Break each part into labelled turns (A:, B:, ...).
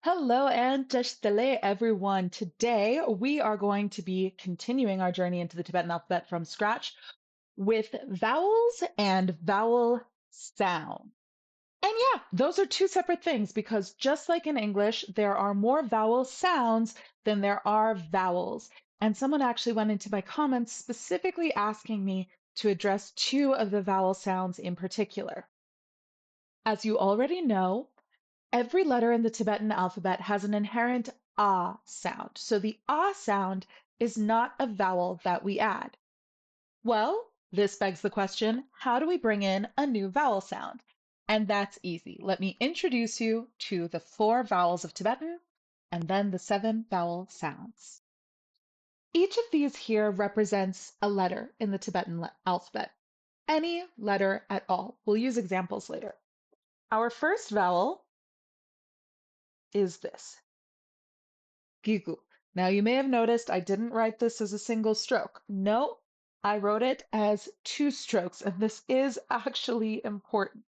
A: Hello and tashtele everyone. Today we are going to be continuing our journey into the Tibetan alphabet from scratch with vowels and vowel sound. And yeah, those are two separate things because just like in English, there are more vowel sounds than there are vowels. And someone actually went into my comments specifically asking me to address two of the vowel sounds in particular. As you already know, every letter in the Tibetan alphabet has an inherent ah sound. So the ah sound is not a vowel that we add. Well, this begs the question, how do we bring in a new vowel sound? And that's easy. Let me introduce you to the four vowels of Tibetan and then the seven vowel sounds. Each of these here represents a letter in the Tibetan alphabet. Any letter at all. We'll use examples later. Our first vowel is this. Gigu. Now you may have noticed I didn't write this as a single stroke. No, I wrote it as two strokes, and this is actually important.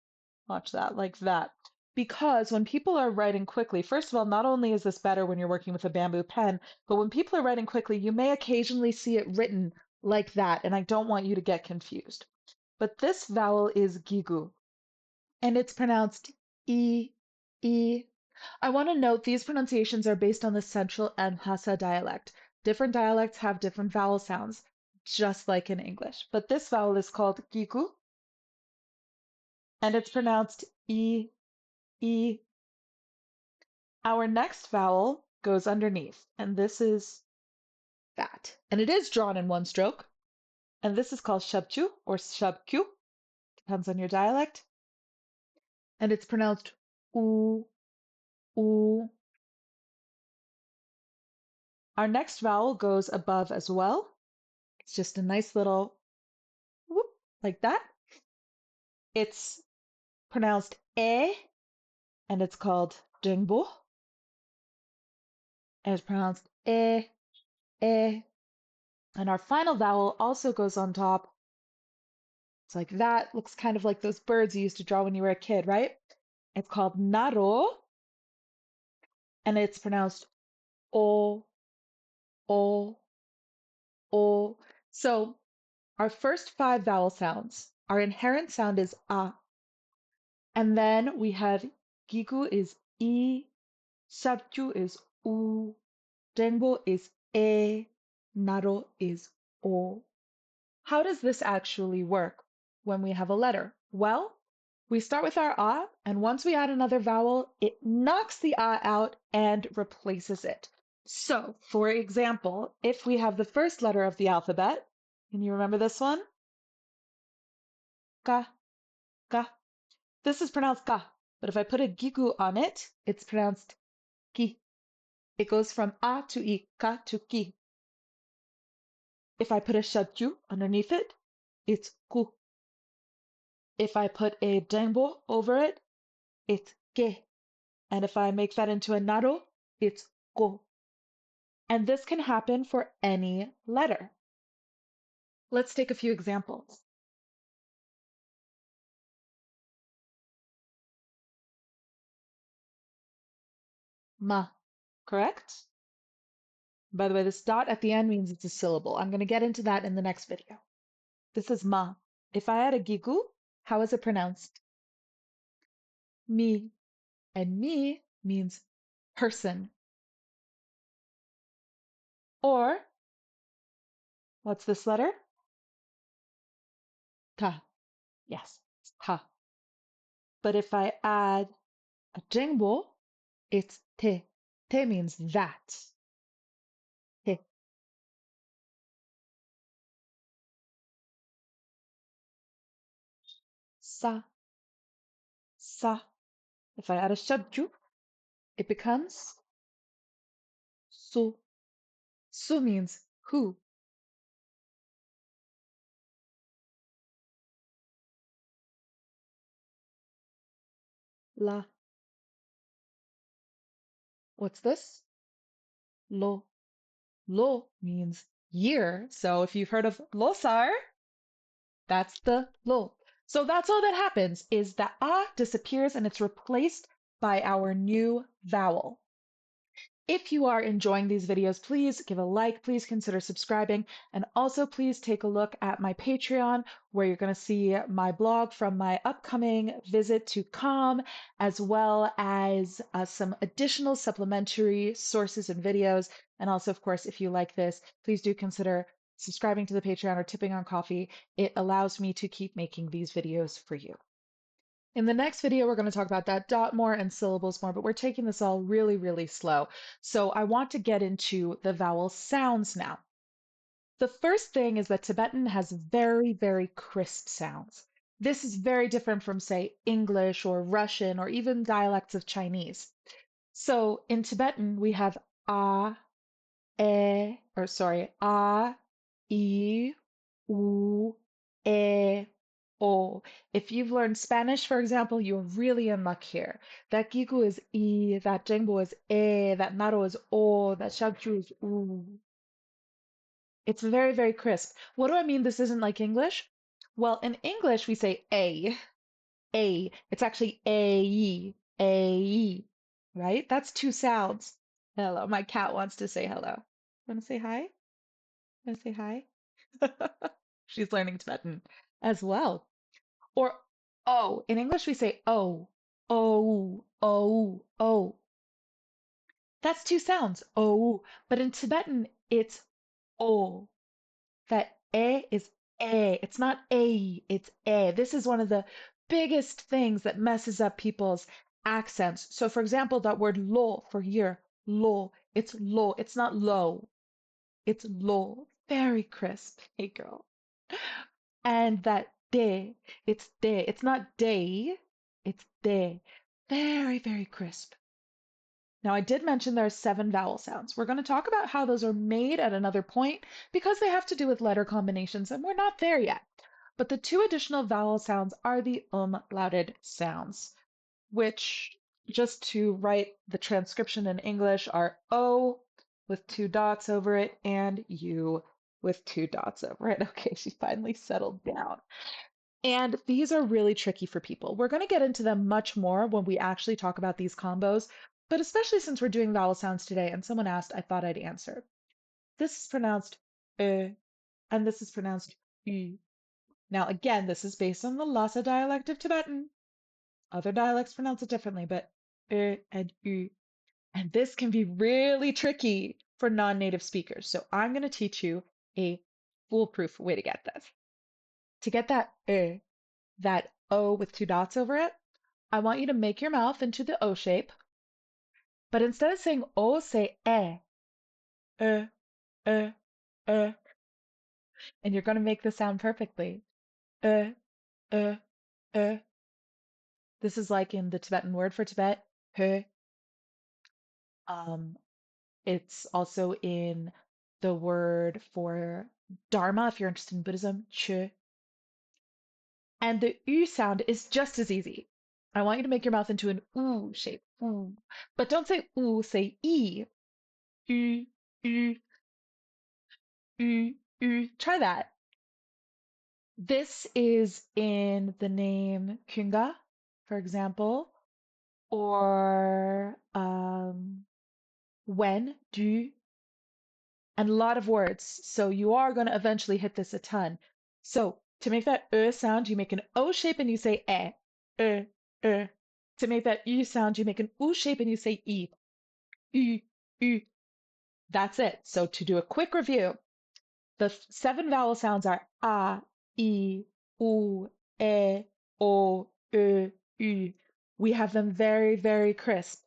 A: Watch that, like that. Because when people are writing quickly, first of all, not only is this better when you're working with a bamboo pen, but when people are writing quickly, you may occasionally see it written like that, and I don't want you to get confused. But this vowel is gigu, and it's pronounced e, e, I want to note these pronunciations are based on the Central and Lhasa dialect. Different dialects have different vowel sounds, just like in English. But this vowel is called giku, and it's pronounced e, e. Our next vowel goes underneath, and this is that. And it is drawn in one stroke. And this is called shabchu or shabkyu, depends on your dialect. And it's pronounced u, u. Our next vowel goes above as well. It's just a nice little whoop, like that. It's pronounced e, and it's called jingbo. And it's pronounced e, e. And our final vowel also goes on top. It's like that. Looks kind of like those birds you used to draw when you were a kid, right? It's called naro, and it's pronounced o, o, o. So our first five vowel sounds, our inherent sound is a. And then we have gigu is e, sabju is u, Denbo is e, naro is o. How does this actually work when we have a letter? Well, we start with our ah, and once we add another vowel, it knocks the ah out and replaces it. So, for example, if we have the first letter of the alphabet, can you remember this one? Ka, ka. This is pronounced ka, but if I put a gigu on it, it's pronounced ki. It goes from a to I, ka to ki. If I put a shadju underneath it, it's ku. If I put a denbo over it, it's ke. And if I make that into a naro, it's ko. And this can happen for any letter. Let's take a few examples. Ma, correct? By the way, this dot at the end means it's a syllable. I'm going to get into that in the next video. This is ma. If I add a gigu, how is it pronounced? Mi. And mi means person. Or, what's this letter? Ta. Yes, it's ta. But if I add a jingbo, it's te. Te means that. Te. Sa. Sa. If I add a shabju, it becomes su. Su means who. La. What's this? Lo. Lo means year. So if you've heard of losar, that's the lo. So that's all that happens is the a disappears and it's replaced by our new vowel. If you are enjoying these videos, please give a like, please consider subscribing, and also please take a look at my Patreon, where you're going to see my blog from my upcoming visit to Com, as well as some additional supplementary sources and videos. And also, of course, if you like this, please do consider subscribing to the Patreon or tipping on coffee. It allows me to keep making these videos for you. In the next video, we're going to talk about that dot more and syllables more, but we're taking this all really, really slow. So I want to get into the vowel sounds now. The first thing is that Tibetan has very, very crisp sounds. This is very different from, say, English or Russian or even dialects of Chinese. So in Tibetan, we have a, a, I, U, E, O. If you've learned Spanish, for example, you're really in luck here. That Gigu is I, that Jengbo is E, that Naro is O, that Shagchu is U. It's very, very crisp. What do I mean this isn't like English? Well, in English, we say A. It's actually A, right? That's two sounds. Hello, my cat wants to say hello. Want to say hi? Want to say hi? She's learning Tibetan as well. Or O. In English, we say O. O. That's two sounds. O. But in Tibetan, it's O. That is E. It's not A, it's E. This is one of the biggest things that messes up people's accents. So, for example, that word lo for year, lo, it's lo. It's not low, it's lo. Very crisp. Hey, girl. And that de, it's de. It's not day, it's de. Very, very crisp. Now, I did mention there are 7 vowel sounds. We're going to talk about how those are made at another point because they have to do with letter combinations, and we're not there yet. But the 2 additional vowel sounds are the umlauted sounds, which, just to write the transcription in English, are O with 2 dots over it and U with 2 dots over it. Okay, she finally settled down. And these are really tricky for people. We're going to get into them much more when we actually talk about these combos, but especially since we're doing vowel sounds today and someone asked, I thought I'd answer. This is pronounced and this is pronounced ü. Now, again, this is based on the Lhasa dialect of Tibetan. Other dialects pronounce it differently, but and ü. And this can be really tricky for non-native speakers. So I'm going to teach you a foolproof way to get this. To get that O with 2 dots over it, I want you to make your mouth into the O shape, but instead of saying O, say e, e, e, and you're going to make the sound perfectly. E, e, e. This is like in the Tibetan word for Tibet, he. Um, it's also in the word for Dharma, if you're interested in Buddhism, ch. And the U sound is just as easy. I want you to make your mouth into an oo shape. Ooh. But don't say oo, say e. U, u, Try that. This is in the name Kunga, for example, or when, du, and a lot of words. So you are going to eventually hit this a ton. So to make that sound, you make an O shape and you say e, e. To make that U sound, you make an U shape and you say e, u, u. That's it. So to do a quick review, the 7 vowel sounds are a, I, U, E, O, Ö, Ü. We have them very, very crisp.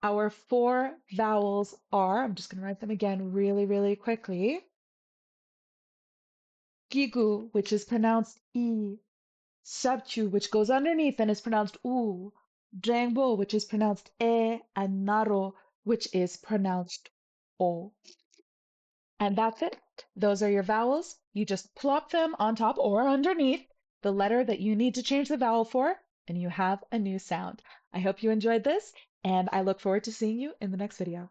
A: Our 4 vowels are, I'm just going to write them again really, really quickly. Gigu, which is pronounced I. Sabchu, which goes underneath and is pronounced U. Drangbo, which is pronounced E. And Naro, which is pronounced O. And that's it. Those are your vowels. You just plop them on top or underneath the letter that you need to change the vowel for, and you have a new sound. I hope you enjoyed this, and I look forward to seeing you in the next video.